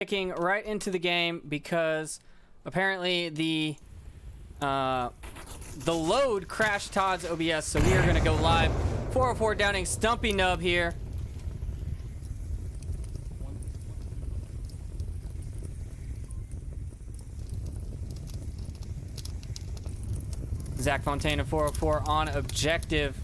Kicking right into the game because apparently the load crashed Todd's OBS, so we are going to go live. 404 downing Stumpy Nub here. Zach Fontaine of 404 on objective.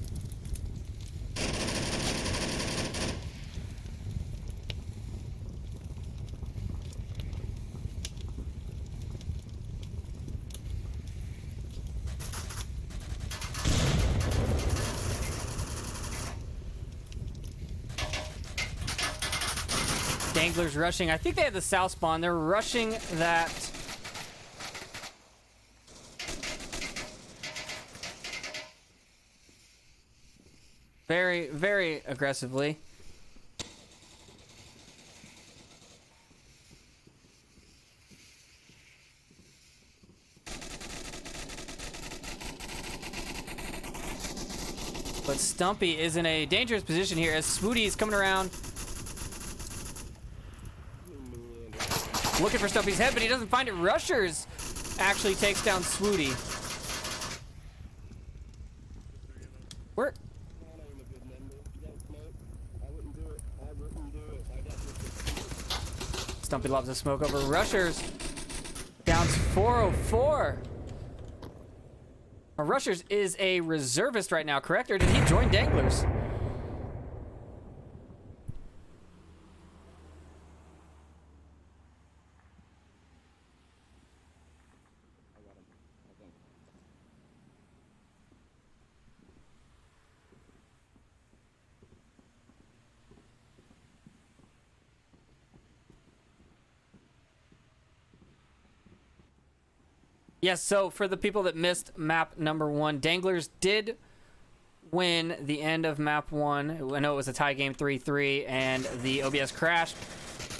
Danglers rushing. I think they had the south spawn. They're rushing that. Very, very aggressively. But Stumpy is in a dangerous position here as Swooty is coming around. Looking for Stumpy's head, but he doesn't find it. Rushers actually takes down Swooty. Where? Stumpy lobs the smoke over. Rushers downs 404. Rushers is a reservist right now, correct? Or did he join Danglers? Yes, so for the people that missed map number 1, Danglers did win the end of map 1. I know it was a tie game 3-3, and the OBS crashed.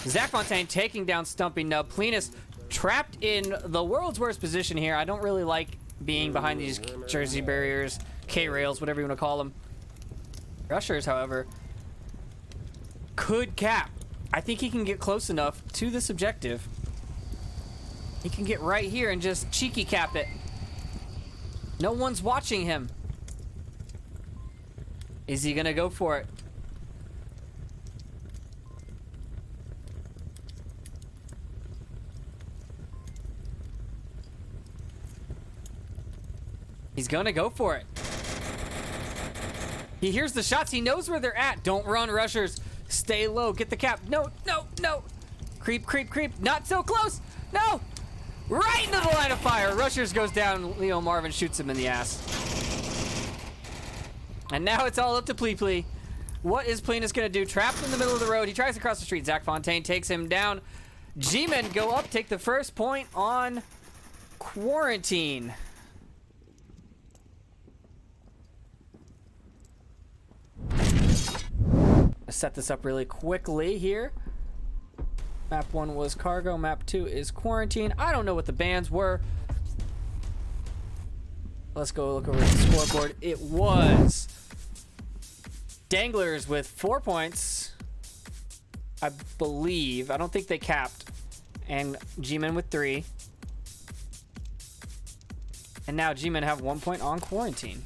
Zach Fontaine taking down Stumpy Nub. Plenus trapped in the world's worst position here. I don't really like being behind these Jersey barriers, K-rails, whatever you want to call them. Rushers, however, could cap. I think he can get close enough to this objective. He can get right here and just cheeky cap it. No one's watching him. Is he gonna go for it? He's gonna go for it. He hears the shots. He knows where they're at. Don't run, Rushers. Stay low. Get the cap. No, no, no. Creep, creep, creep. Not so close. No. Right into the line of fire. Rushers goes down. Leo Marvin shoots him in the ass. And now it's all up to Plee. What is Plenus going to do? Trapped in the middle of the road. He tries to cross the street. Zach Fontaine takes him down. G-Men go up, take the first point on Quarantine. Let's set this up really quickly here. Map 1 was Cargo. Map 2 is Quarantine. I don't know what the bans were. Let's go look over the scoreboard. It was Danglers with 4 points, I believe. I don't think they capped. And G-Men with 3. And now G-Men have 1 point on Quarantine.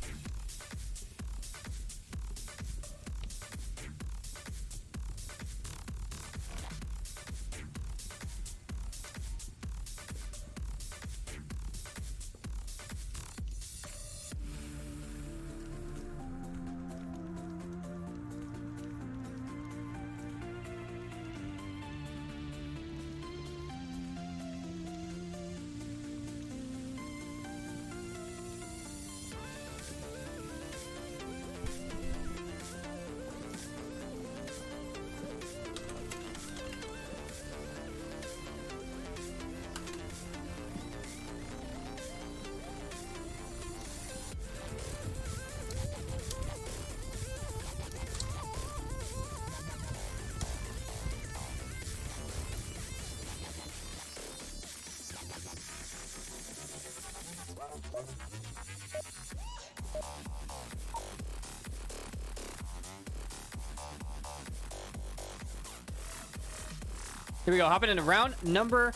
Here we go. Hopping into round number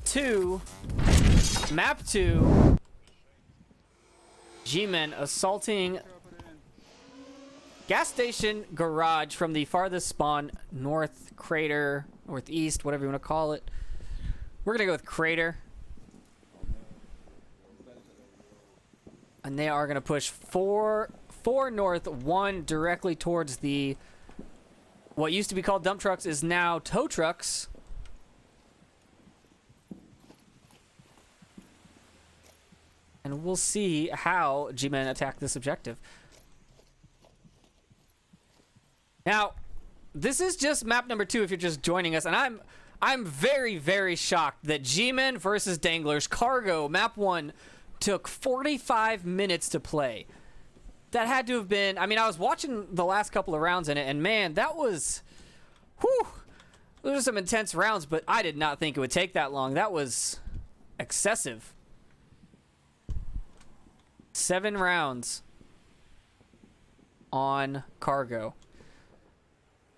2. Map 2. G-Men assaulting gas station garage from the farthest spawn, north crater, northeast, whatever you want to call it. We're going to go with crater. And they are going to push 4 north, 1 directly towards the... What used to be called dump trucks is now tow trucks. And we'll see how G-Men attack this objective. Now, this is just map number 2 if you're just joining us. And I'm very, very shocked that G-Men versus Danglers Cargo map 1 took 45 minutes to play. That had to have been... I mean, I was watching the last couple of rounds in it, and man, that was... Whew! Those were some intense rounds, but I did not think it would take that long. That was excessive. 7 rounds on Cargo.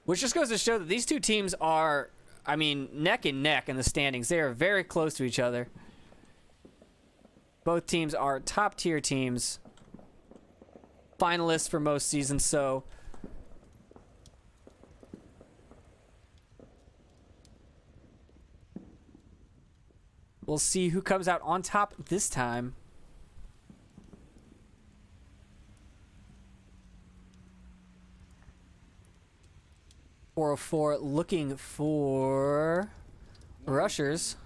Which just goes to show that these two teams are, I mean, neck and neck in the standings. They are very close to each other. Both teams are top-tier teams. Finalists for most seasons, so... We'll see who comes out on top this time. .404 looking for rushers.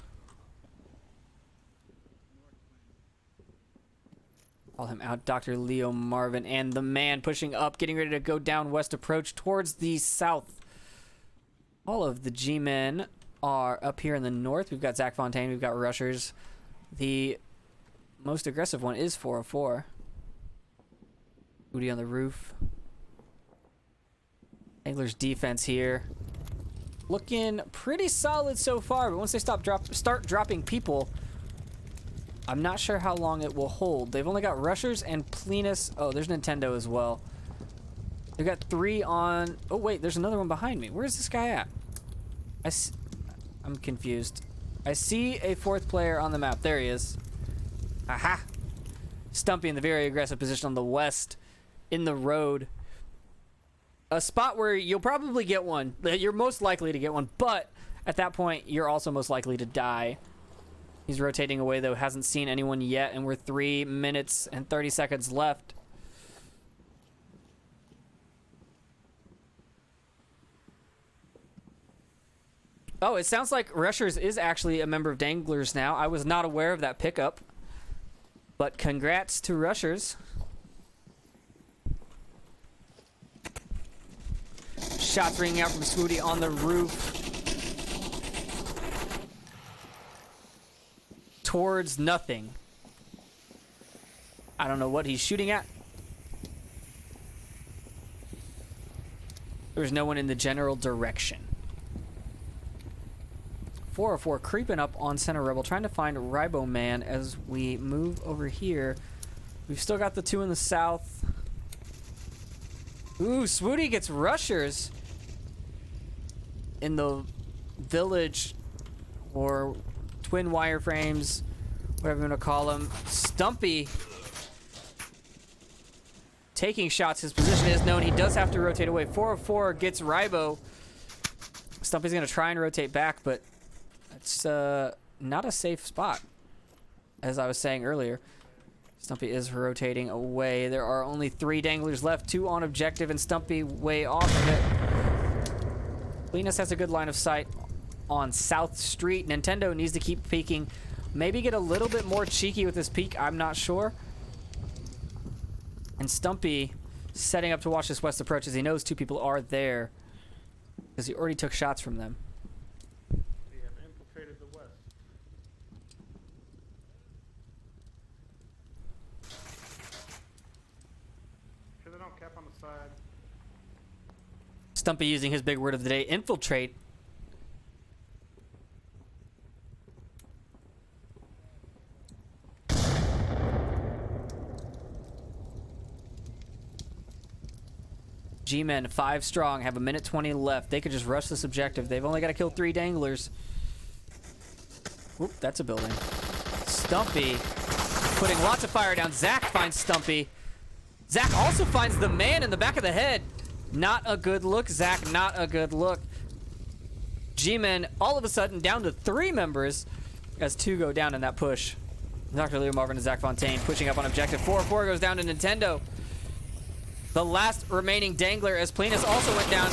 Call him out, Dr. Leo Marvin, and the man pushing up, getting ready to go down west approach towards the south. All of the G-Men are up here in the north. We've got Zach Fontaine, we've got rushers. The most aggressive one is 404. Booty on the roof. Danglers defense here. Looking pretty solid so far, but once they start dropping people, I'm not sure how long it will hold. They've only got rushers and Plenus. Oh, there's Nintendo as well. They've got 3 on... Oh, wait, there's another one behind me. Where's this guy at? I'm confused. I see a 4th player on the map. There he is. Aha! Stumpy in the very aggressive position on the west in the road. A spot where you'll probably get one. You're most likely to get one, but at that point, you're also most likely to die. He's rotating away, though. Hasn't seen anyone yet, and we're 3 minutes and 30 seconds left. Oh, it sounds like Rushers is actually a member of Danglers now. I was not aware of that pickup, but congrats to Rushers. Shots ringing out from Swooty on the roof. Towards nothing. I don't know what he's shooting at. There's no one in the general direction. 404 creeping up on Center Rebel, trying to find Ribo Man as we move over here. We've still got the 2 in the south. Ooh, Swooty gets rushers in the village, or twin wireframes, whatever you want to call them. Stumpy taking shots. His position is known. He does have to rotate away. 404 gets Ribo. Stumpy's going to try and rotate back, but it's not a safe spot, as I was saying earlier. Stumpy is rotating away. There are only 3 Danglers left, 2 on objective, and Stumpy way off of it. Linus has a good line of sight on South Street. Nintendo needs to keep peeking. Maybe get a little bit more cheeky with this peek. I'm not sure. And Stumpy setting up to watch this west approach as he knows 2 people are there, because he already took shots from them. They have infiltrated the west. Sure they don't cap on the side. Stumpy using his big word of the day, infiltrate. G-Men 5 strong, have a minute 20 left. They could just rush this objective. They've only got to kill 3 Danglers. Oop, that's a building. Stumpy putting lots of fire down. Zach finds Stumpy. Zach also finds the man in the back of the head. Not a good look, Zach. Not a good look. G-Men all of a sudden down to 3 members as 2 go down in that push. Dr. Leo Marvin and Zach Fontaine pushing up on objective 4. 4 goes down to Nintendo. The last remaining Dangler as Plinus also went down.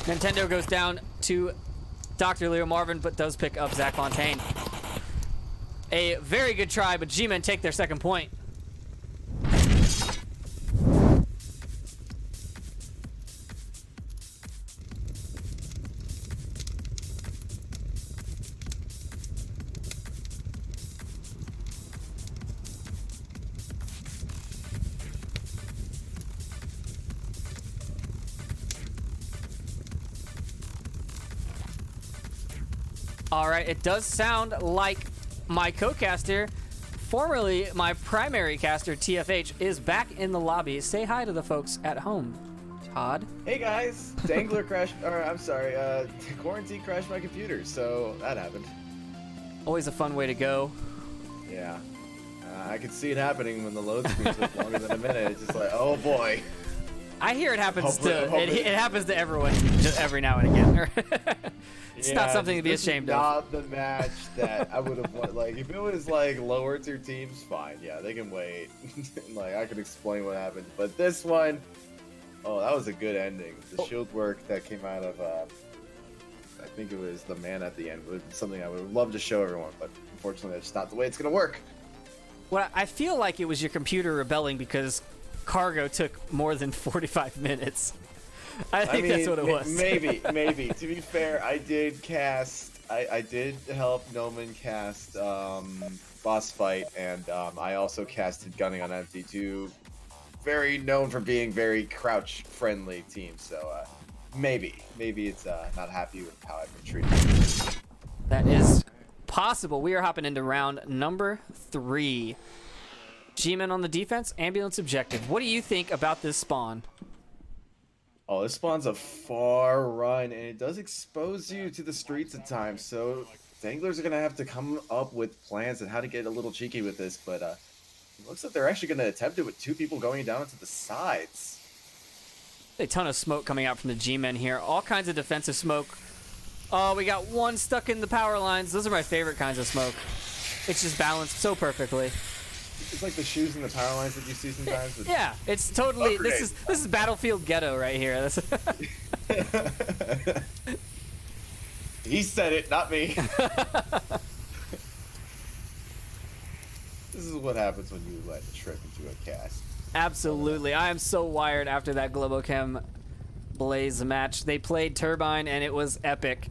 Nintendo goes down to Dr. Leo Marvin, but does pick up Zach Fontaine. A very good try, but G-Men take their second point. All right, it does sound like my co-caster, formerly my primary caster, TFH, is back in the lobby. Say hi to the folks at home, Todd. Hey guys, Dangler crashed, or I'm sorry, quarantine crashed my computer, so that happened. Always a fun way to go. Yeah, I could see it happening when the load screen took longer than a minute. It's just like, oh boy. I hear it happens Hopefully- it happens to everyone just every now and again. It's not Yeah, something to be this is ashamed of. Not the match that I would have won. Like, if it was like lower tier teams, fine. Yeah, they can wait. Like, I could explain what happened. But this one, oh, that was a good ending. The shield work that came out of, I think it was the man at the end. Was something I would love to show everyone, but unfortunately, that's just not the way it's gonna work. Well, I feel like it was your computer rebelling because cargo took more than 45 minutes. I think that's what it was. Maybe. To be fair, I did cast. I did help Noman cast boss fight, and I also casted Gunning on Empty, two very known for being very crouch friendly teams. So maybe it's not happy with how I've been treated. That is possible. We are hopping into round number 3. G-Men on the defense, ambulance objective. What do you think about this spawn? Oh, this spawn's a far run, and it does expose you to the streets at times, so Danglers are going to have to come up with plans on how to get a little cheeky with this, but it looks like they're actually going to attempt it with 2 people going down to the sides. A ton of smoke coming out from the G-Men here. All kinds of defensive smoke. Oh, we got one stuck in the power lines. Those are my favorite kinds of smoke. It's just balanced so perfectly. It's like the shoes and the power lines that you see sometimes. With Yeah, it's totally. This is Battlefield Ghetto right here. He said it, not me. This is what happens when you let Trip into a cast. Absolutely. I am so wired after that Globochem Blaze match. They played Turbine and it was epic.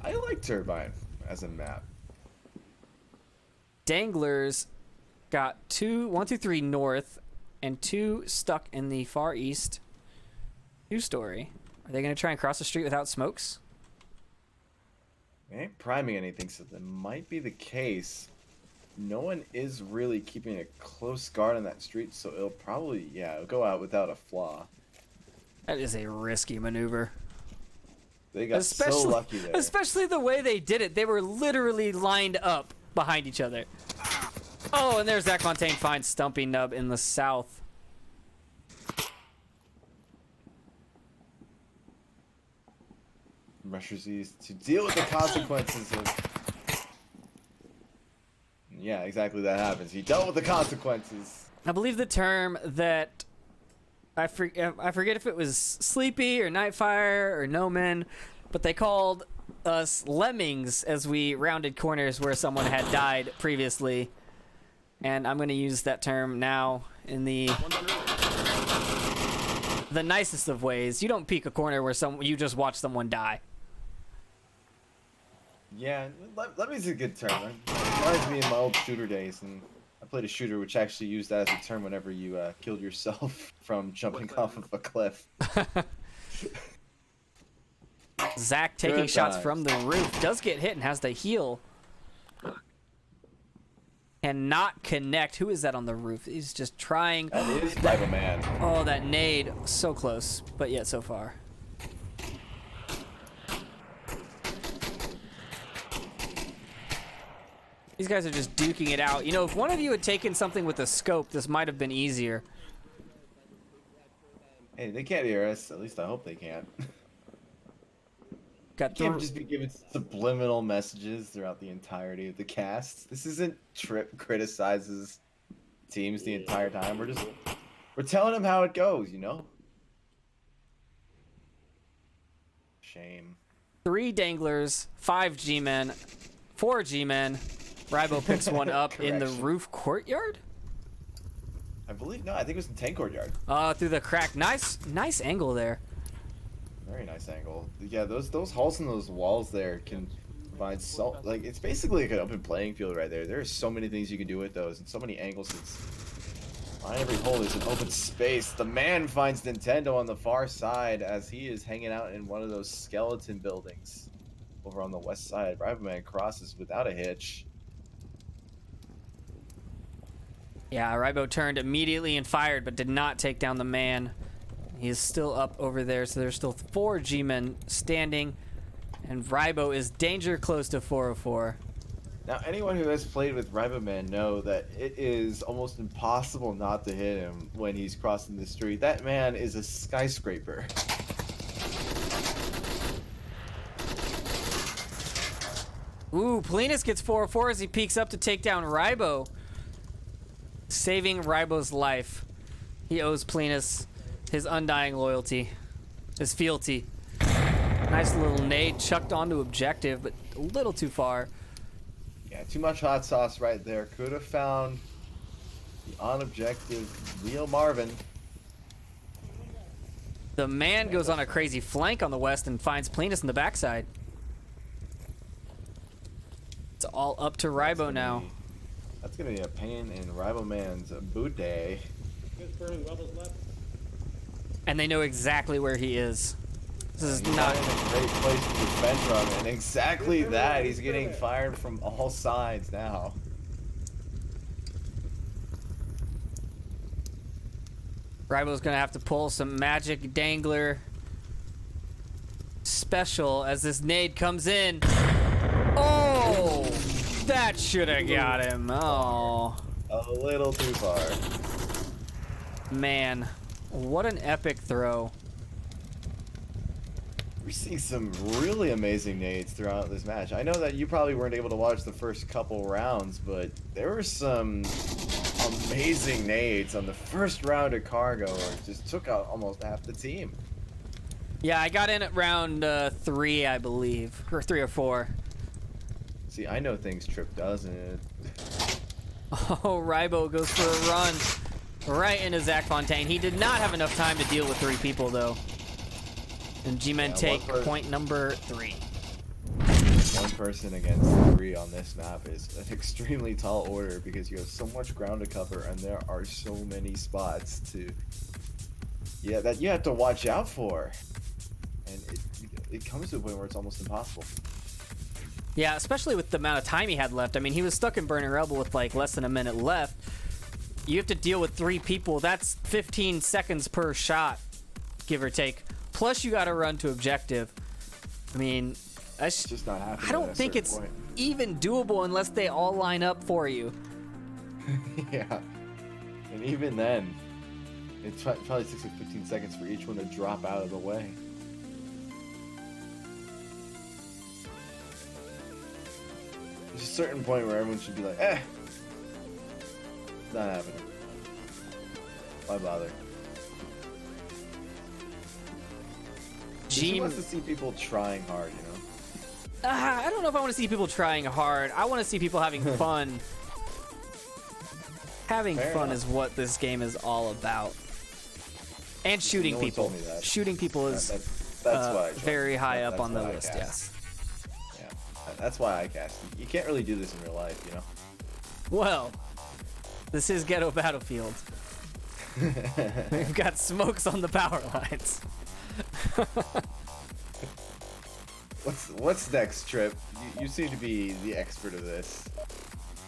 I like Turbine as a map. Danglers got 1, 2, 3 north and 2 stuck in the far east. 2-story. Are they going to try and cross the street without smokes? They ain't priming anything, so that might be the case. No one is really keeping a close guard on that street, so it'll probably, it'll go out without a flaw. That is a risky maneuver. They got so lucky there. Especially the way they did it. They were literally lined up behind each other. Oh, and there's Zach Fontaine finds Stumpy Nub in the south. Rushers these to deal with the consequences of... Yeah, exactly that happens. He dealt with the consequences. I believe the term that... I forget if it was Sleepy or Nightfire or No Men, but they called us lemmings as we rounded corners where someone had died previously. And I'm going to use that term now in the nicest of ways. You don't peek a corner where you just watch someone die. Yeah, lemming's a good term. It reminds me of my old shooter days, and I played a shooter which actually used that as a term whenever you killed yourself from jumping off of a cliff. Zach taking shots from the roof. Does get hit and has the heal. cannot connect. Who is that on the roof? He's just trying. That is Rival Man. Oh, that nade. So close, but yet so far. These guys are just duking it out. You know, if one of you had taken something with a scope, this might have been easier. Hey, they can't hear us. At least I hope they can't. Got Can't just be giving subliminal messages throughout the entirety of the cast. This isn't Trip criticizes teams the entire time. We're telling them how it goes, you know? Shame. 3 Danglers, 5 G-Men, 4 G-Men. Ribo picks one up in the roof courtyard? I believe, no, I think it was in tank courtyard. Through the crack. Nice angle there. Very nice angle. Yeah, those holes in those walls there can provide so, like, it's basically like an open playing field right there. There are so many things you can do with those and so many angles. On every hole is an open space. The man finds Nintendo on the far side as he is hanging out in one of those skeleton buildings over on the west side. Rival Man crosses without a hitch. Yeah, Ribo turned immediately and fired, but did not take down the man. He is still up over there, so there's still 4 G-men standing, and Ribo is danger close to 404. Now, anyone who has played with Rival Man know that it is almost impossible not to hit him when he's crossing the street. That man is a skyscraper. Ooh, Polinas gets 404 as he peeks up to take down Ribo. Saving Ribo's life. He owes Polinas his undying loyalty. His fealty. Nice little nade chucked onto objective, but a little too far. Yeah, too much hot sauce right there. Could have found the on-objective Leo Marvin. The man goes on a crazy flank on the west and finds Polinas in the backside. It's all up to Ribo now. That's gonna be a pain in Rival Man's boot day. And they know exactly where he is. This is He's not in a great place to defend from, and exactly that. He's getting fired from all sides now. Ribo's gonna have to pull some magic dangler special as this nade comes in. Oh, that should have got him. Oh, A little too far. man, what an epic throw. We're seeing some really amazing nades throughout this match. I know that you probably weren't able to watch the first couple rounds, but there were some amazing nades on the first round of Cargo, where it just took out almost half the team. Yeah, I got in at round 3, I believe, or 3 or 4. See, I know things Trip doesn't. Oh, Ribo goes for a run right into Zach Fontaine. He did not have enough time to deal with 3 people, though. And G-Men take point number 3. One person against 3 on this map is an extremely tall order because you have so much ground to cover and there are so many spots that you have to watch out for. And it comes to a point where it's almost impossible. Yeah, especially with the amount of time he had left. I mean, he was stuck in Burning Rebel with like less than a minute left. You have to deal with 3 people. That's 15 seconds per shot, give or take. Plus, you got to run to objective. I mean, It's just not happening. I don't think it's even doable unless they all line up for you. Yeah. And even then, it probably takes like 15 seconds for each one to drop out of the way. There's a certain point where everyone should be like, not happening. Why bother? She wants to see people trying hard, you know? I don't know if I want to see people trying hard. I want to see people having fun. Having Fair fun enough. is what this game is all about. And shooting No one people. told me that. Shooting people is That's why I tried. very high up That's on the why I list, cast. yes. Yeah, that's why I cast. You can't really do this in real life, you know? Well, this is Ghetto Battlefield. We've got smokes on the power lines. What's next, Trip? You seem to be the expert of this.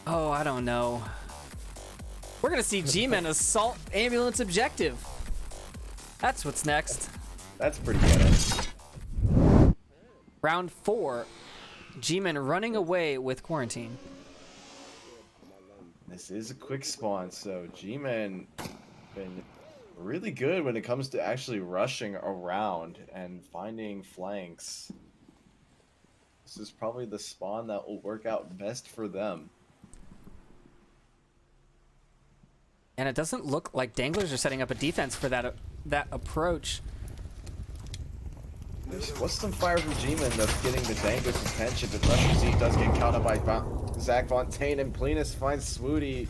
Oh, I don't know. We're gonna see G-Men assault ambulance objective. That's what's next. That's pretty good. Round 4. G-Men running away with quarantine. This is a quick spawn, so G-Men been really good when it comes to actually rushing around and finding flanks. This is probably the spawn that will work out best for them. And it doesn't look like Danglers are setting up a defense for that approach. What's some fire from G-Men that's getting the Danglers' attention, but Rusher Z does get counted by Zach Fontaine, and Plenus finds Swooty,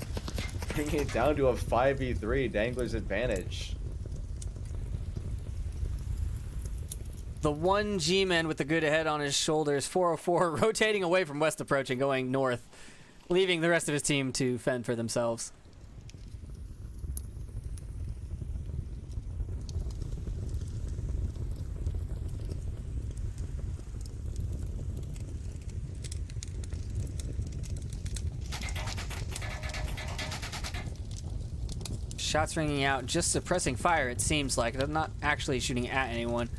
bringing it down to a 5v3, Danglers' advantage. The one G-Man with the good head on his shoulders, 404, rotating away from West approach and going north, leaving the rest of his team to fend for themselves. Shots ringing out, just suppressing fire, it seems like. They're not actually shooting at anyone.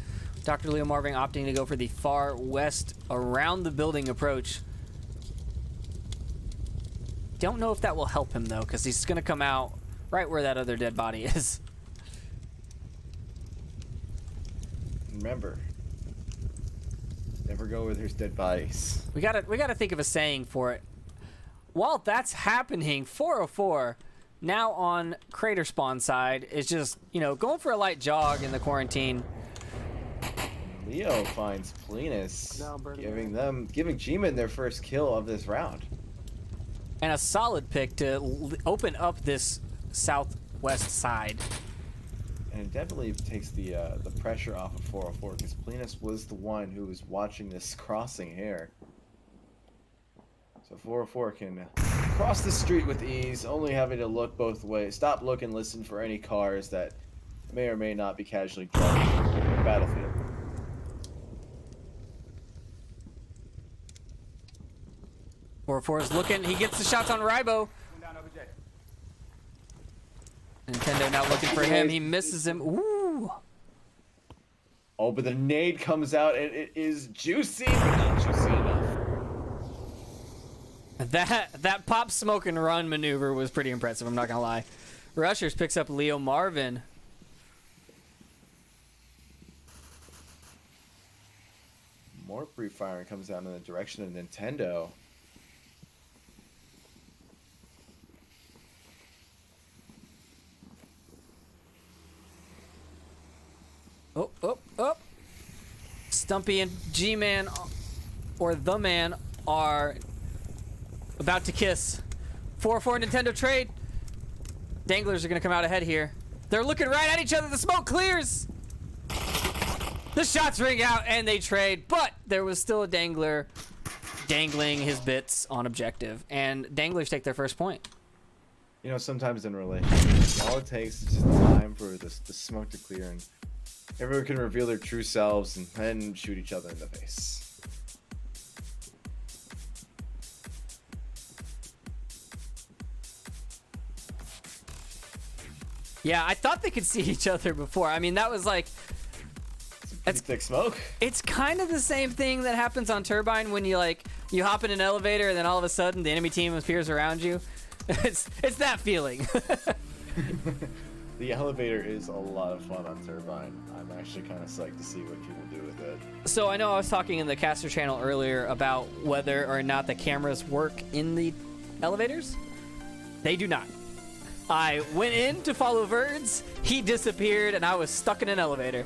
Dr. Leo Marvin opting to go for the far west around the building approach. Don't know if that will help him, though, because he's going to come out right where that other dead body is. Remember, never go where there's dead bodies. We gotta think of a saying for it. While that's happening, 404... now on crater spawn side is just, you know, going for a light jog in the quarantine. Leo finds Plenus, giving G-Men their first kill of this round. And a solid pick to open up this southwest side. And it definitely takes the pressure off of 404, because Plenus was the one who was watching this crossing here. So 404 can cross the street with ease, only having to look both ways. Stop, look, and listen for any cars that may or may not be casually driving in the battlefield. Four is looking. He gets the shots on Rybo. Nintendo now looking for him. He misses him. Ooh. Oh, but the nade comes out, and it is juicy, but not juicy enough. That pop, smoke, and run maneuver was pretty impressive, I'm not gonna lie. Rushers picks up Leo Marvin. More pre-firing comes down in the direction of Nintendo. Oh. Stumpy and G-Man, or the man, are about to kiss. 4-4 Nintendo trade. Danglers are going to come out ahead here. They're looking right at each other. The smoke clears. The shots ring out and they trade, but there was still a Dangler dangling his bits on objective. And Danglers take their first point. You know, sometimes in relationships, all it takes is just time for the smoke to clear and everyone can reveal their true selves and then shoot each other in the face. Yeah, I thought they could see each other before. I mean, that was like... It's thick smoke. It's kind of the same thing that happens on Turbine when you hop in an elevator and then all of a sudden the enemy team appears around you. It's that feeling. The elevator is a lot of fun on Turbine. I'm actually kind of psyched to see what people do with it. So I know I was talking in the caster channel earlier about whether or not the cameras work in the elevators. They do not. I went in to follow Verds, he disappeared, and I was stuck in an elevator.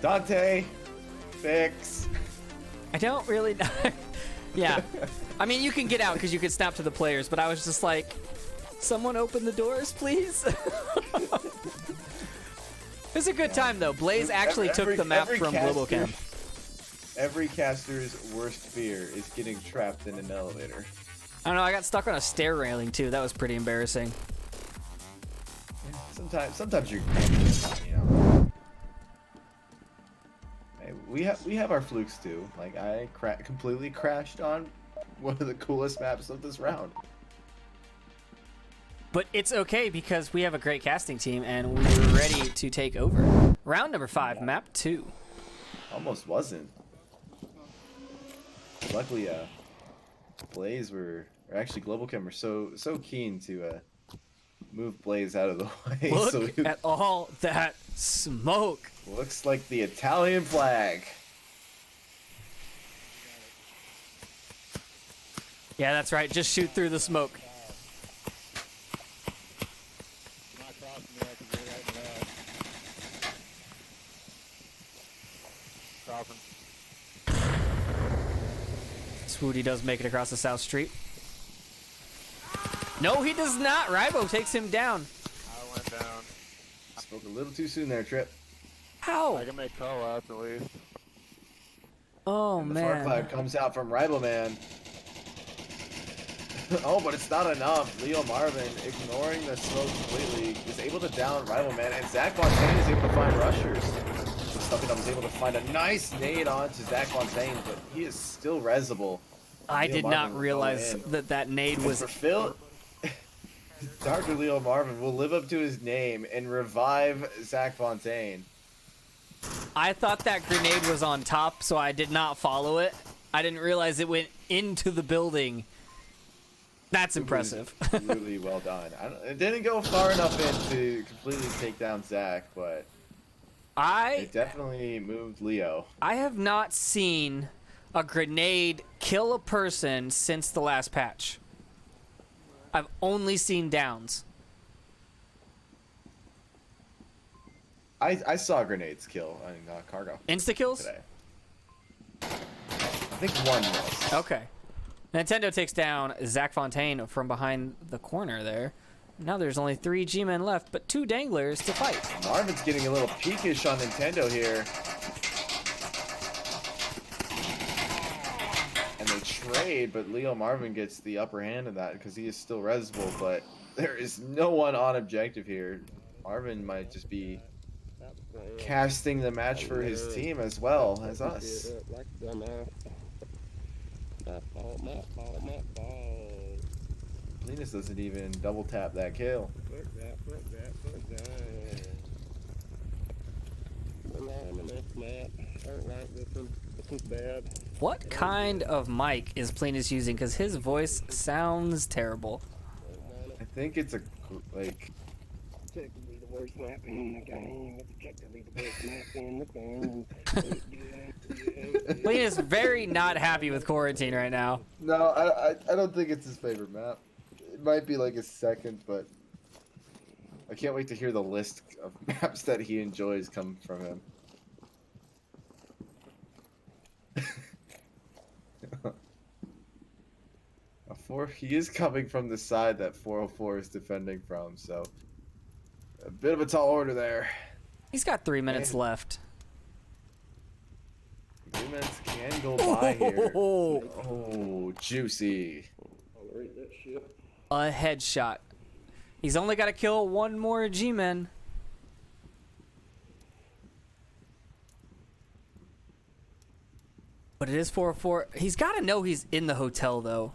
Dante, fix. I don't really know. Yeah. I mean, you can get out because you can snap to the players, but I was just like, someone open the doors, please? It was a good time, though. Blaze actually took the map from Globocam. Every caster's worst fear is getting trapped in an elevator. I don't know, I got stuck on a stair railing, too. That was pretty embarrassing. Sometimes you know. Hey, we have our flukes too. Like I completely crashed on one of the coolest maps of this round. But it's okay because we have a great casting team and we're ready to take over. Round number 5, map 2. Almost wasn't. Luckily, Blaze or actually Global Chem were so keen to move Blaze out of the way. Look so at all that smoke. looks like the Italian flag. Yeah, that's right. Just shoot through the smoke. Not crossing me, I can get right in that. Crossing. Swooty does make it across the South Street. No, he does not. Rybo takes him down. I went down. Spoke a little too soon there, Trip. How? I can make call outs at least. Oh, And the far man. cloud comes out from Rival Man. Oh, but it's not enough. Leo Marvin, ignoring the smoke completely, is able to down Rival Man, and Zach Fontaine is able to find rushers. Something I was able to find a nice nade onto Zach Fontaine, but he is still resable. I Leo did Marvin not will go realize in. that nade And was... for Phil, Dr. Leo Marvin will live up to his name and revive Zach Fontaine. I thought that grenade was on top, so I did not follow it. I didn't realize it went into the building. That's impressive. Really well done. It didn't go far enough in to completely take down Zach, but it definitely moved Leo. I have not seen a grenade kill a person since the last patch. I've only seen downs. I saw grenades kill on cargo Insta kills? today. I think one was. Okay. Nintendo takes down Zach Fontaine from behind the corner there. Now there's only 3 G-men left, but 2 Danglers to fight. Marvin's getting a little peakish on Nintendo here. And they trade, but Leo Marvin gets the upper hand of that because he is still resable, but there is no one on objective here. Marvin might just be casting the match for his team as well as us. Linus doesn't even double tap that kill. What kind of mic is Plinus using? Because his voice sounds terrible. I think it's a like. Objectively the worst map in the game. Objectively the worst map in the game. Plinus very not happy with quarantine right now. No, I don't think it's his favorite map. It might be like his second, but I can't wait to hear the list of maps that he enjoys come from him. He is coming from the side that 404 is defending from, so a bit of a tall order there. He's got 3 minutes left. 3 minutes can go by here. Oh, juicy. A headshot. He's only got to kill 1 more G-men. But it is 404. He's got to know he's in the hotel, though.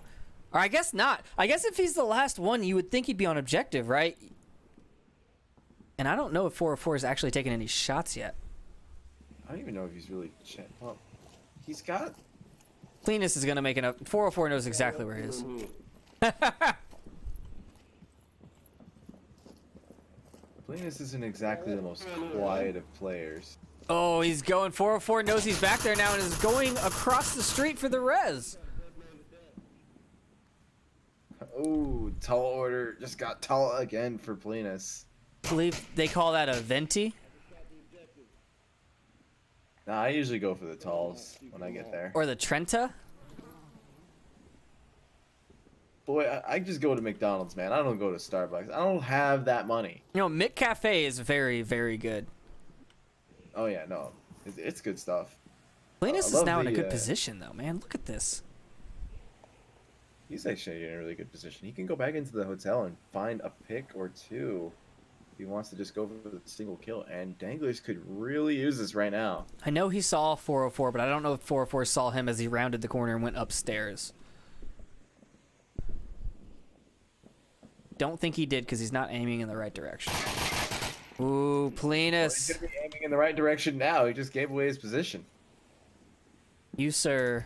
Or I guess not. I guess if he's the last one, you would think he'd be on objective, right? And I don't know if 404 has actually taken any shots yet. I don't even know if he's really well, he's got. Plinus is going to make enough. 404 knows exactly where he is. Plinus isn't exactly the most quiet of players. Oh, he's going. 404 knows he's back there now and is going across the street for the res. Oh, tall order. Just got tall again for Plinus. I believe they call that a venti. Nah, I usually go for the talls when I get there. Or the Trenta. Boy, I just go to McDonald's, man. I don't go to Starbucks. I don't have that money. You know, Mick Cafe is very, very good. Oh, yeah, no. It's good stuff. Plinus I is love now in a the, good position, though, man. Look at this. He's actually in a really good position. He can go back into the hotel and find a pick or two. He wants to just go for the single kill, and Danglers could really use this right now. I know he saw 404, but I don't know if 404 saw him as he rounded the corner and went upstairs. Don't think he did because he's not aiming in the right direction. Ooh, He's Plinus. gonna be aiming in the right direction now. He just gave away his position. You, sir,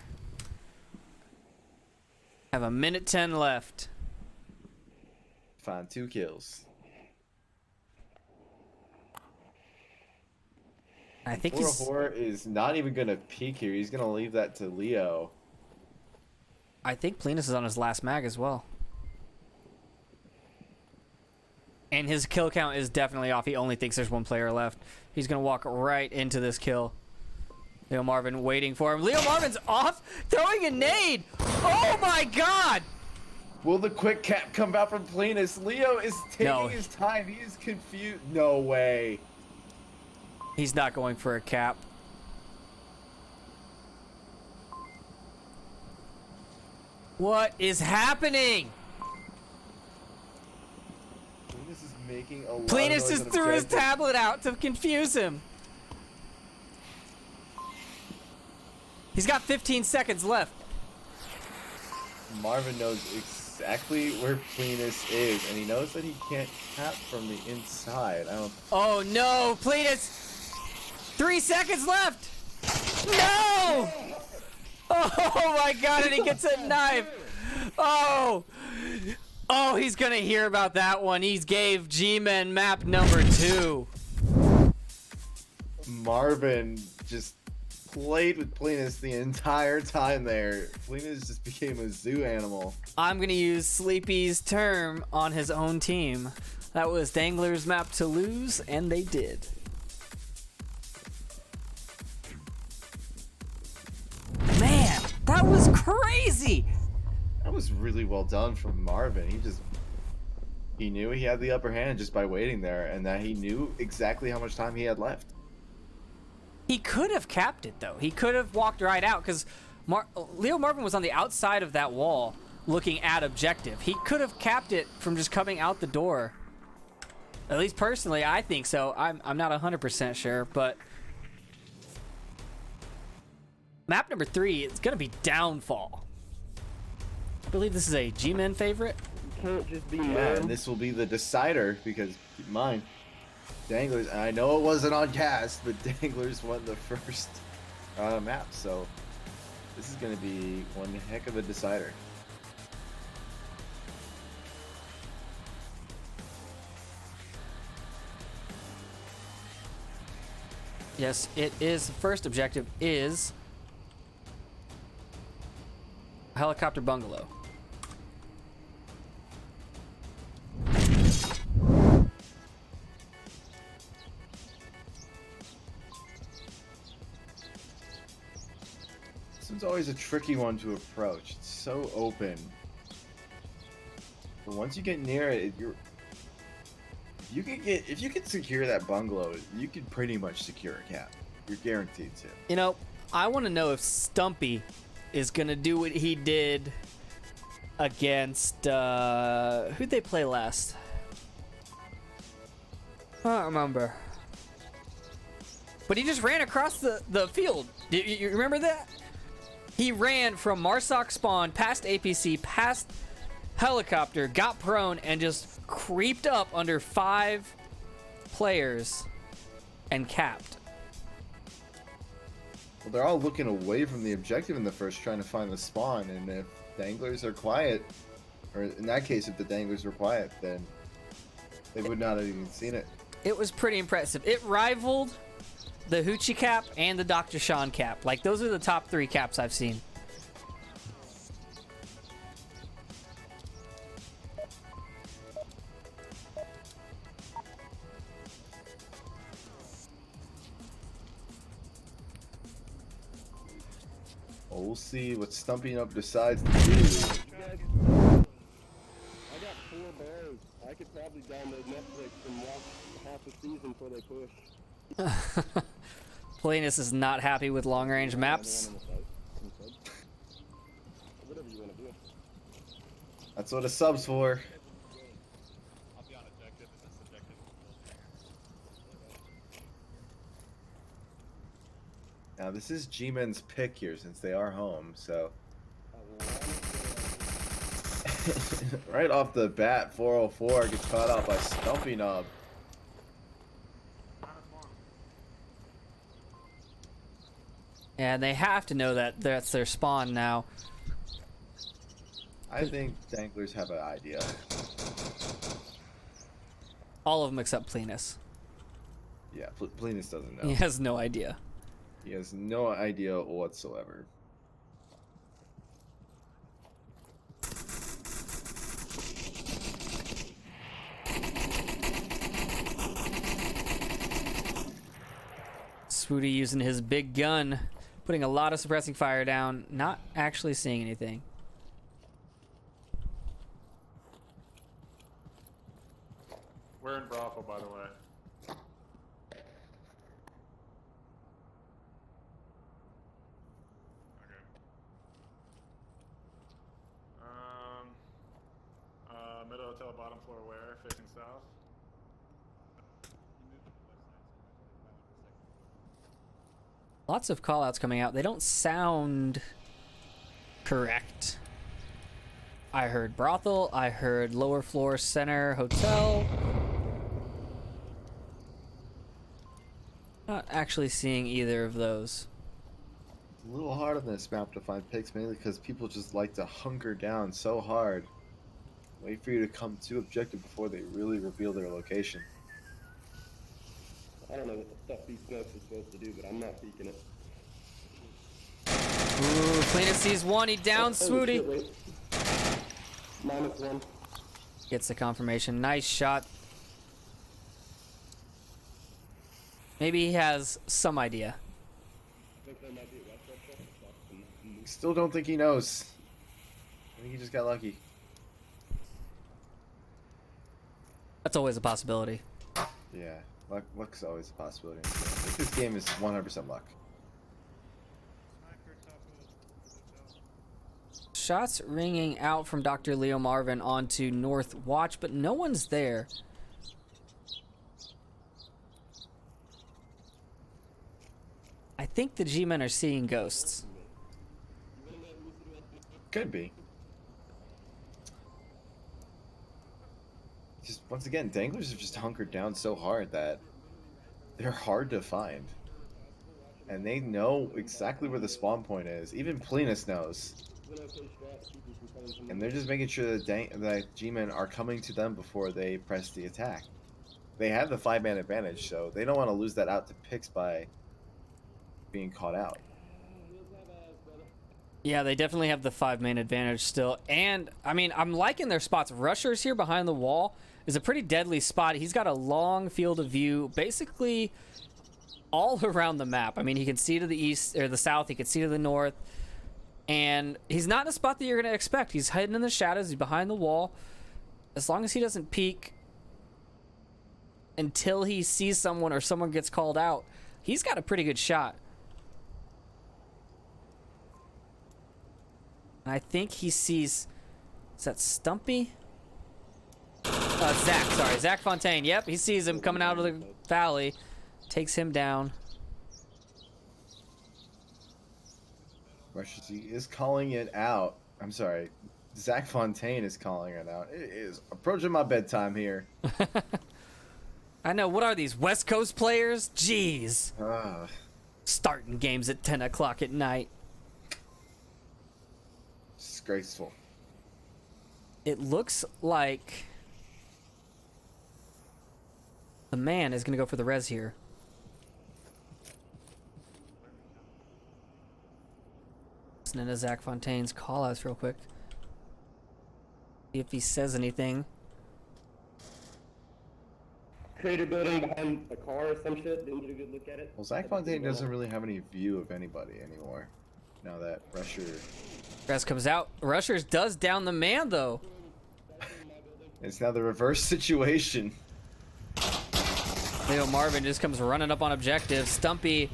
have 1:10 left. Found 2 kills. I think he's... 404 is not even gonna peek here. He's gonna leave that to Leo. I think Plinus is on his last mag as well. And his kill count is definitely off. He only thinks there's 1 player left. He's going to walk right into this kill. Leo Marvin waiting for him. Leo Marvin's off, throwing a nade. Oh my god! Will the quick cap come out from Plinus? Leo is taking his time. He is confused. No way. He's not going for a cap. What is happening? Plinus is making a lot Plinus of noise just on threw his objective. tablet out to confuse him. He's got 15 seconds left. Marvin knows exactly where Plinus is, and he knows that he can't cap from the inside. I don't. Oh no, Plinus! 3 seconds left! No! Oh my god, and he gets a knife! Oh! Oh, he's gonna hear about that one. He gave G-Men map number 2. Marvin just played with Plinus the entire time there. Plinus just became a zoo animal. I'm gonna use Sleepy's term on his own team. That was Danglers map to lose, and they did. Man, that was crazy! That was really well done from Marvin. He knew he had the upper hand just by waiting there, and that he knew exactly how much time he had left. He could have capped it, though. He could have walked right out, because Leo Marvin was on the outside of that wall looking at objective. He could have capped it from just coming out the door. At least personally, I think so. I'm not 100% sure, but... Map number 3 is going to be Downfall. I believe this is a G-Men favorite. Can't just be Yeah, mad. and this will be the decider, because keep in mind, Danglers, and I know it wasn't on cast, but Danglers won the first map, so this is going to be one heck of a decider. Yes, it is. The first objective is Helicopter Bungalow. This one's always a tricky one to approach. It's so open. But once you get near it, if you can secure that bungalow, you can pretty much secure a cap. You're guaranteed to. You know, I want to know if Stumpy is going to do what he did against, who'd they play last? I don't remember. But he just ran across the field. You remember that? He ran from Marsoc spawn, past APC, past helicopter, got prone, and just creeped up under 5 players and capped. Well, they're all looking away from the objective in the first, trying to find the spawn, and if Danglers are quiet, or in that case, if the Danglers were quiet, then they would not have even seen it. It was pretty impressive. It rivaled the Hoochie cap and the Dr. Sean cap. Like, those are the top 3 caps I've seen. Well, we'll see what Stumping Up decides to do. I got 4 bears. I could probably download Netflix and watch half a season before they push. Plinus is not happy with long-range maps. Whatever you want to do. That's what a sub's for. I'll be on objective, and this objective. Now this is G-Men's pick here since they are home, so right off the bat, 404 gets caught out by Stumpy Knob. -1. And they have to know that that's their spawn now. I think Danglers have an idea. All of them except Plenus. Yeah, Plenus doesn't know. He has no idea. He has no idea whatsoever. Swooty using his big gun, putting a lot of suppressing fire down, not actually seeing anything. We're in brothel, by the way. Okay. Middle hotel, bottom floor where? Facing south? Lots of callouts coming out. They don't sound correct. I heard brothel. I heard lower floor center hotel. Not actually seeing either of those. It's a little hard on this map to find picks, mainly because people just like to hunker down so hard. Wait for you to come to objective before they really reveal their location. I don't know what the stuff these smokes is supposed to do, but I'm not peeking it. Ooh, Cleanest sees one. He down Swooty. Shit, wait. -1. Gets the confirmation. Nice shot. Maybe he has some idea. I think there might be a west side check. Still don't think he knows. I think he just got lucky. That's always a possibility. Yeah, luck's always a possibility. I think this game is 100% luck. Sniper top of hotel. Shots ringing out from Dr. Leo Marvin onto North Watch, but no one's there. I think the G-Men are seeing ghosts. Could be. Just once again, Danglers have just hunkered down so hard that they're hard to find. And they know exactly where the spawn point is. Even Plenus knows. And they're just making sure that G-Men are coming to them before they press the attack. They have the 5-man advantage, so they don't want to lose that out to picks by being caught out. Yeah, they definitely have the 5-man advantage still. And, I mean, I'm liking their spots. Rusher's here behind the wall is a pretty deadly spot. He's got a long field of view, basically all around the map. I mean, he can see to the east or the south. He can see to the north. And he's not in a spot that you're going to expect. He's hiding in the shadows. He's behind the wall. As long as he doesn't peek until he sees someone or someone gets called out, he's got a pretty good shot. And I think he sees... Is that Stumpy? Zach, sorry. Zach Fontaine. Yep, he sees him coming out of the valley. Takes him down. Rusher is calling it out. I'm sorry. Zach Fontaine is calling it out. It is approaching my bedtime here. I know. What are these, West Coast players? Jeez. Starting games at 10 o'clock at night. Disgraceful. It looks like the man is going to go for the res here. Listening to Zach Fontaine's call-outs real quick. See if he says anything. Crater building behind a car or some shit. Didn't get a good look at it. Well, Zach Fontaine doesn't really have any view of anybody anymore. Now that Rusher... Res comes out. Rushers does down the man, though. It's now the reverse situation. Leo Marvin just comes running up on objective. Stumpy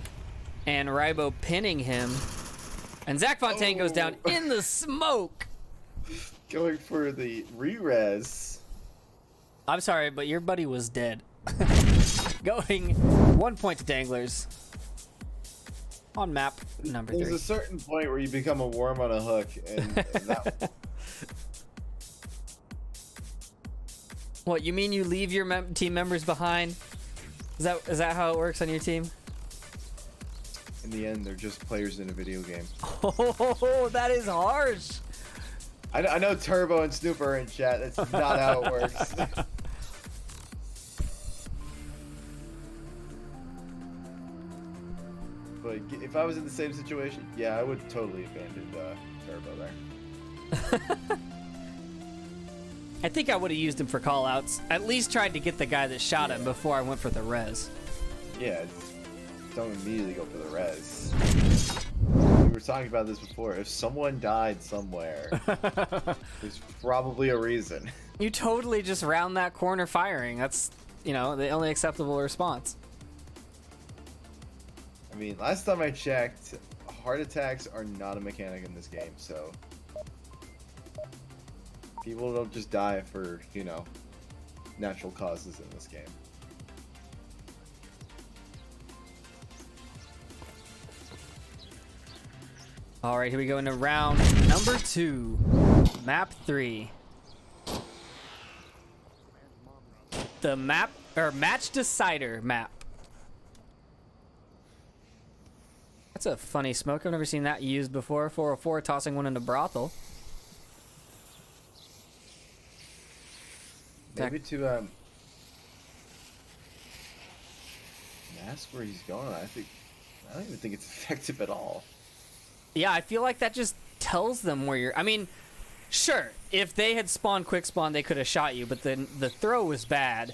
and Rybo pinning him. And Zach Fontaine goes down in the smoke. Going for the re-res. I'm sorry, but your buddy was dead. Going 1 point to Danglers. on map number There's 3. a certain point where you become a worm on a hook, and that, What, you mean you leave your team members behind? Is that how it works on your team? in the end, they're just players in a video game. Oh, that is harsh. I know Turbo and Snoop are in chat. That's not how it works. But if I was in the same situation, yeah, I would totally abandon Turbo there. I think I would have used him for callouts. At least tried to get the guy that shot him before I went for the res. Yeah, don't immediately go for the res. We were talking about this before. If someone died somewhere, there's probably a reason. You totally just round that corner firing. That's, the only acceptable response. I mean, last time I checked, heart attacks are not a mechanic in this game, so people don't just die for, natural causes in this game. All right, here we go into round number 2, map 3. The match decider map. That's a funny smoke. I've never seen that used before. 404 tossing one into brothel. Maybe to mask where he's going. I don't even think it's effective at all. Yeah, I feel like that just tells them where you're. I mean, sure, if they had spawned quick spawn, they could have shot you, but then the throw was bad,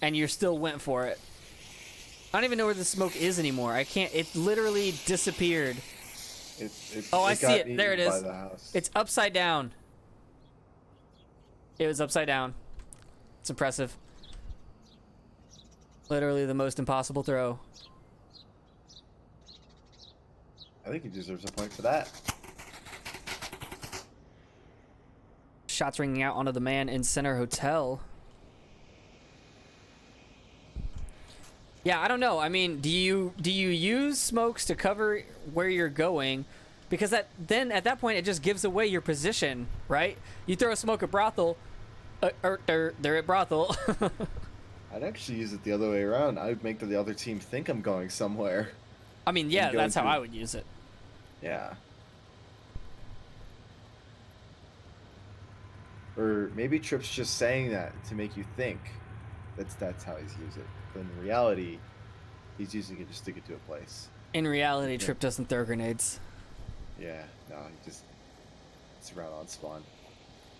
and you still went for it. I don't even know where the smoke is anymore. I can't. It literally disappeared. Oh, I see it. There it is. The It's upside down. It was upside down. It's impressive. Literally the most impossible throw. I think he deserves a point for that. Shots ringing out onto the man in center hotel. Yeah, I don't know. I mean, do you use smokes to cover where you're going? Because then at that point it just gives away your position, right? You throw a smoke at brothel, they're at brothel. I'd actually use it the other way around. I'd make the other team think I'm going somewhere. I mean, yeah, that's how I would use it. Yeah. Or maybe Trip's just saying that to make you think that's how he's used it. But in reality, he's using it to stick it to a place. In reality, Trip doesn't throw grenades. Yeah, no, he just it's around on spawn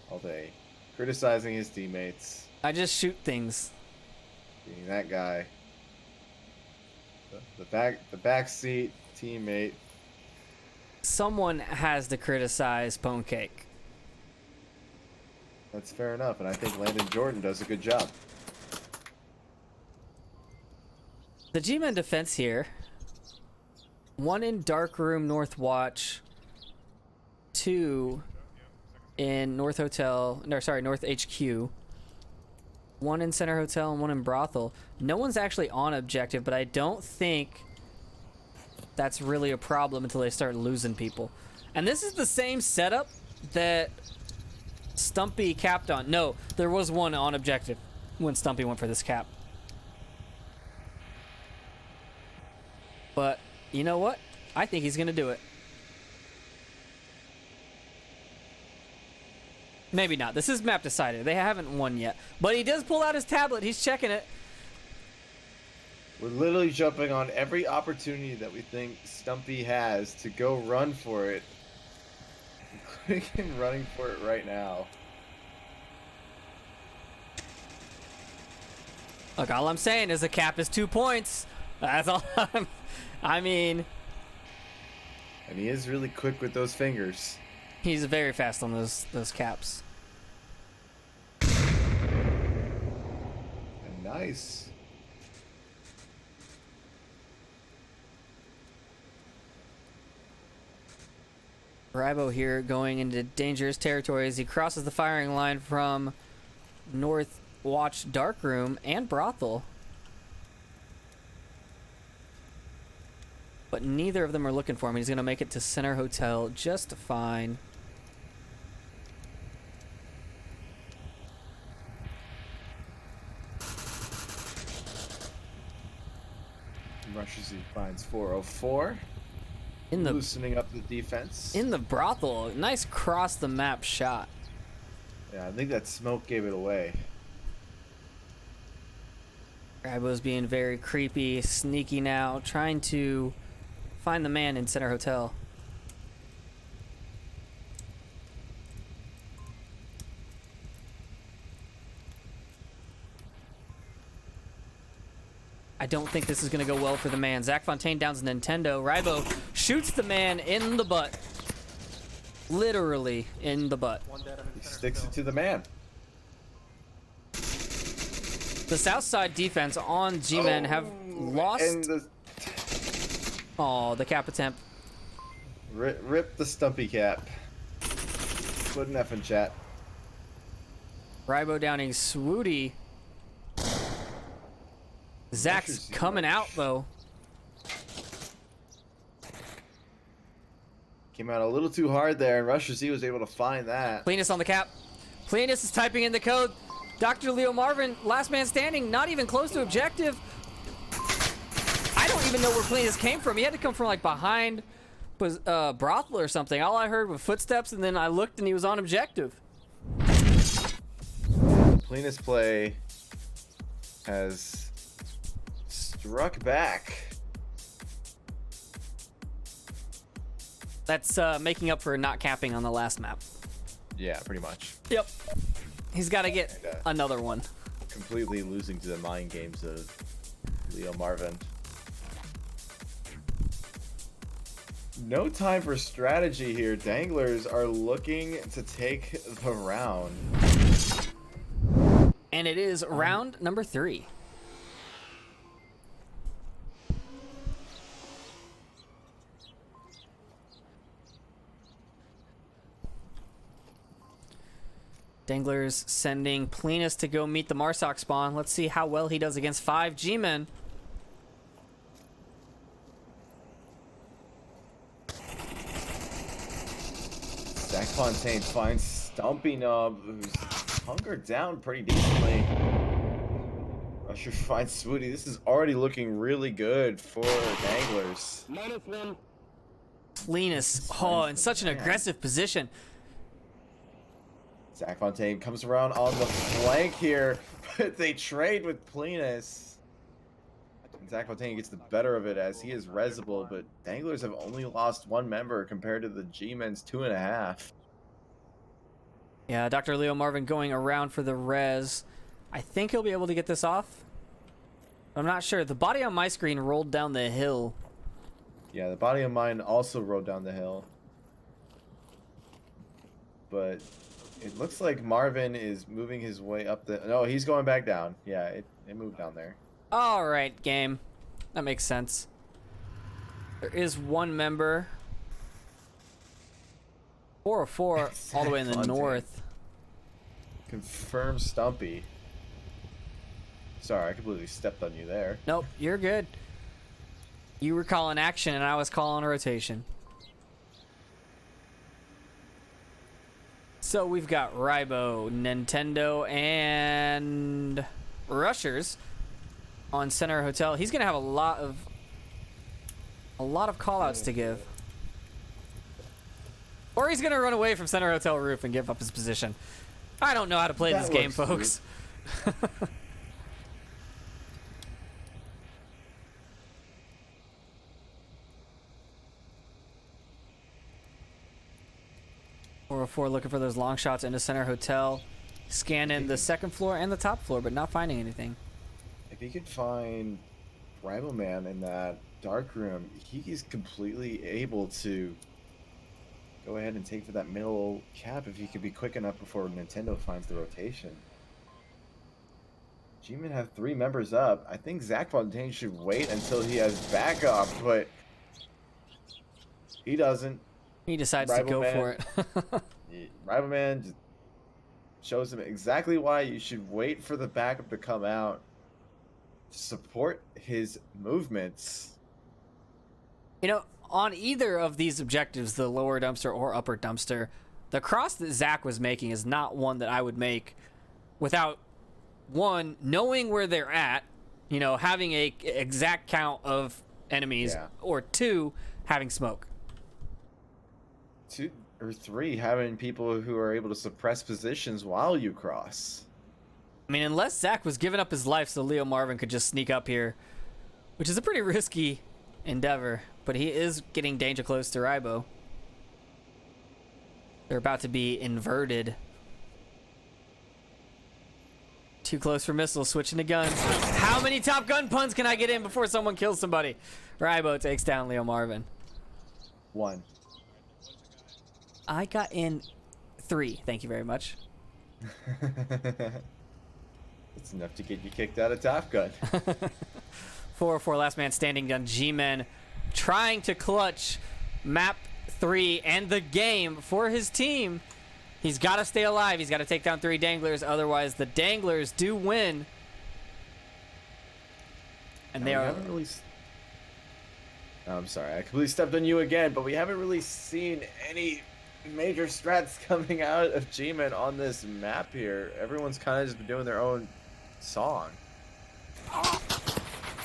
all day, criticizing his teammates, I just shoot things. being that guy. The backseat teammate. Someone has to criticize Pone Cake. That's fair enough, and I think Landon Jordan does a good job. The G-Men defense here. 1 in Dark Room, North Watch. 2 in North Hotel. No, sorry, North HQ. 1 in Center Hotel and 1 in Brothel. No one's actually on objective, but I don't think that's really a problem until they start losing people. And this is the same setup that Stumpy capped on. No, there was 1 on objective when Stumpy went for this cap. But you know what? I think he's going to do it. Maybe not. This is map decider. They haven't won yet. But he does pull out his tablet. He's checking it. We're literally jumping on every opportunity that we think Stumpy has to go run for it, including him running for it right now. Look, all I'm saying is the cap is 2 points. That's all. I mean, And he is really quick with those fingers. he's very fast on those caps. And nice. Ribo here going into dangerous territory as he crosses the firing line from North Watch Darkroom and Brothel. but neither of them are looking for him. He's going to make it to Center Hotel just fine. Rushes, he finds 404. In the Loosening up the defense. in the brothel, nice cross the map shot. Yeah, I think that smoke gave it away. Rybo's being very creepy, sneaky now, trying to find the man in Center Hotel. I don't think this is going to go well for the man. Zach Fontaine downs Nintendo. Rybo shoots the man in the butt. Literally in the butt. He sticks it to the man. The South Side defense on G-Men have lost. And Oh, the cap attempt. rip the stumpy cap. Put an F in chat. Rybo downing Swooty. Zach's coming out, though. Came out a little too hard there, and Rusher Z was able to find that. Plenus on the cap. Plenus is typing in the code. Dr. Leo Marvin, last man standing, not even close to objective. I don't even know where Plenus came from. He had to come from, like, behind brothel or something. All I heard was footsteps, and then I looked, and he was on objective. Plenus play has struck back. That's making up for not capping on the last map. Yeah, pretty much. Yep. He's got to get another one. Completely losing to the mind games of Leo Marvin. No time for strategy here. Danglers are looking to take the round. And it is round number 3. Danglers sending Plenus to go meet the Marsoc spawn. Let's see how well he does against 5 G-Men. Zach Fontaine finds Stumpy Nub, who's hunkered down pretty decently. Rusher finds Swooty. This is already looking really good for Danglers. -1. Plenus, oh, in such an aggressive position. Zach Fontaine comes around on the flank here, but they trade with Plenus. And Zach Fontaine gets the better of it as he is resable, but Danglers have only lost 1 member compared to the G-Men's 2.5. Yeah, Dr. Leo Marvin going around for the res. I think he'll be able to get this off. I'm not sure. The body on my screen rolled down the hill. Yeah, the body of mine also rode down the hill. But it looks like Marvin is moving his way up the... No, he's going back down. Yeah, it moved down there. All right, game. That makes sense. There is 1 member. 404 all the way in the Fontaine. north. Confirm Stumpy. Sorry, I completely stepped on you there. Nope, you're good. You were calling action and I was calling rotation. So we've got Rybo, Nintendo, and Rushers on Center Hotel. He's gonna have a lot of callouts to give. Or he's gonna run away from Center Hotel roof and give up his position. I don't know how to play That this game, works, folks. 404 looking for those long shots into Center Hotel. Scanning the second floor and the top floor, but not finding anything. If he could find Rival Man in that dark room, he's completely able to go ahead and take for that middle cap if he could be quick enough before Nintendo finds the rotation. G-Men have 3 members up. I think Zach Fontaine should wait until he has backup, but he doesn't. He decides to Rival go Man. for it. Rival Man just shows him exactly why you should wait for the backup to come out to support his movements. You know, on either of these objectives, the lower dumpster or upper dumpster, the cross that Zach was making is not one that I would make without, one, knowing where they're at, you know, having a exact count of enemies, or two, having smoke. 2 or 3, having people who are able to suppress positions while you cross. I mean, unless Zach was giving up his life so Leo Marvin could just sneak up here, which is a pretty risky endeavor, but he is getting danger close to Rybo. They're about to be inverted. Too close for missiles, switching to guns. How many Top Gun puns can I get in before someone kills somebody? Rybo takes down Leo Marvin. 1. I got in 3, thank you very much. It's enough to get you kicked out of Top Gun. 4-4 last man standing gun. G-Men trying to clutch map 3 and the game for his team. He's got to stay alive. He's got to take down 3 Danglers. Otherwise, the Danglers do win. And they are... Really... I'm sorry, I completely stepped on you again, but we haven't really seen any major strats coming out of G-Men on this map here. Everyone's kind of just been doing their own song.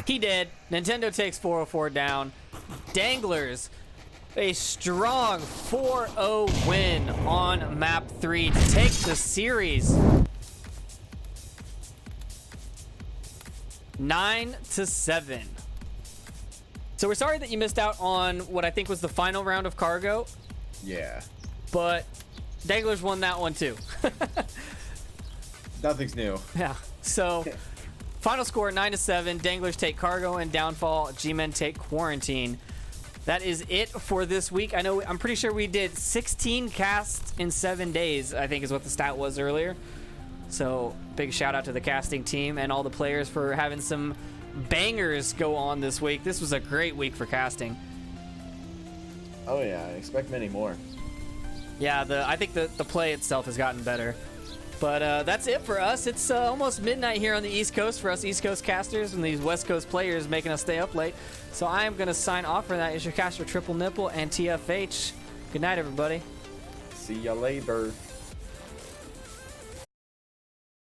He did. Nintendo takes 404 down. Danglers, a strong 4-0 win on map 3 to take the series 9-7. So we're sorry that you missed out on what I think was the final round of Cargo, Yeah. but Danglers won that one too. Nothing's new. Yeah. So final score 9-7. Danglers take Cargo and Downfall. G-Men take Quarantine. That is it for this week. I'm pretty sure we did 16 casts in 7 days, I think is what the stat was earlier. So big shout out to the casting team and all the players for having some bangers go on this week. This was a great week for casting. Oh yeah, I expect many more. Yeah, I think the play itself has gotten better. But that's it for us. It's almost midnight here on the East Coast for us East Coast casters and these West Coast players making us stay up late. So I am going to sign off for that. It's your caster Triple Nipple and TFH. Good night, everybody. See ya later.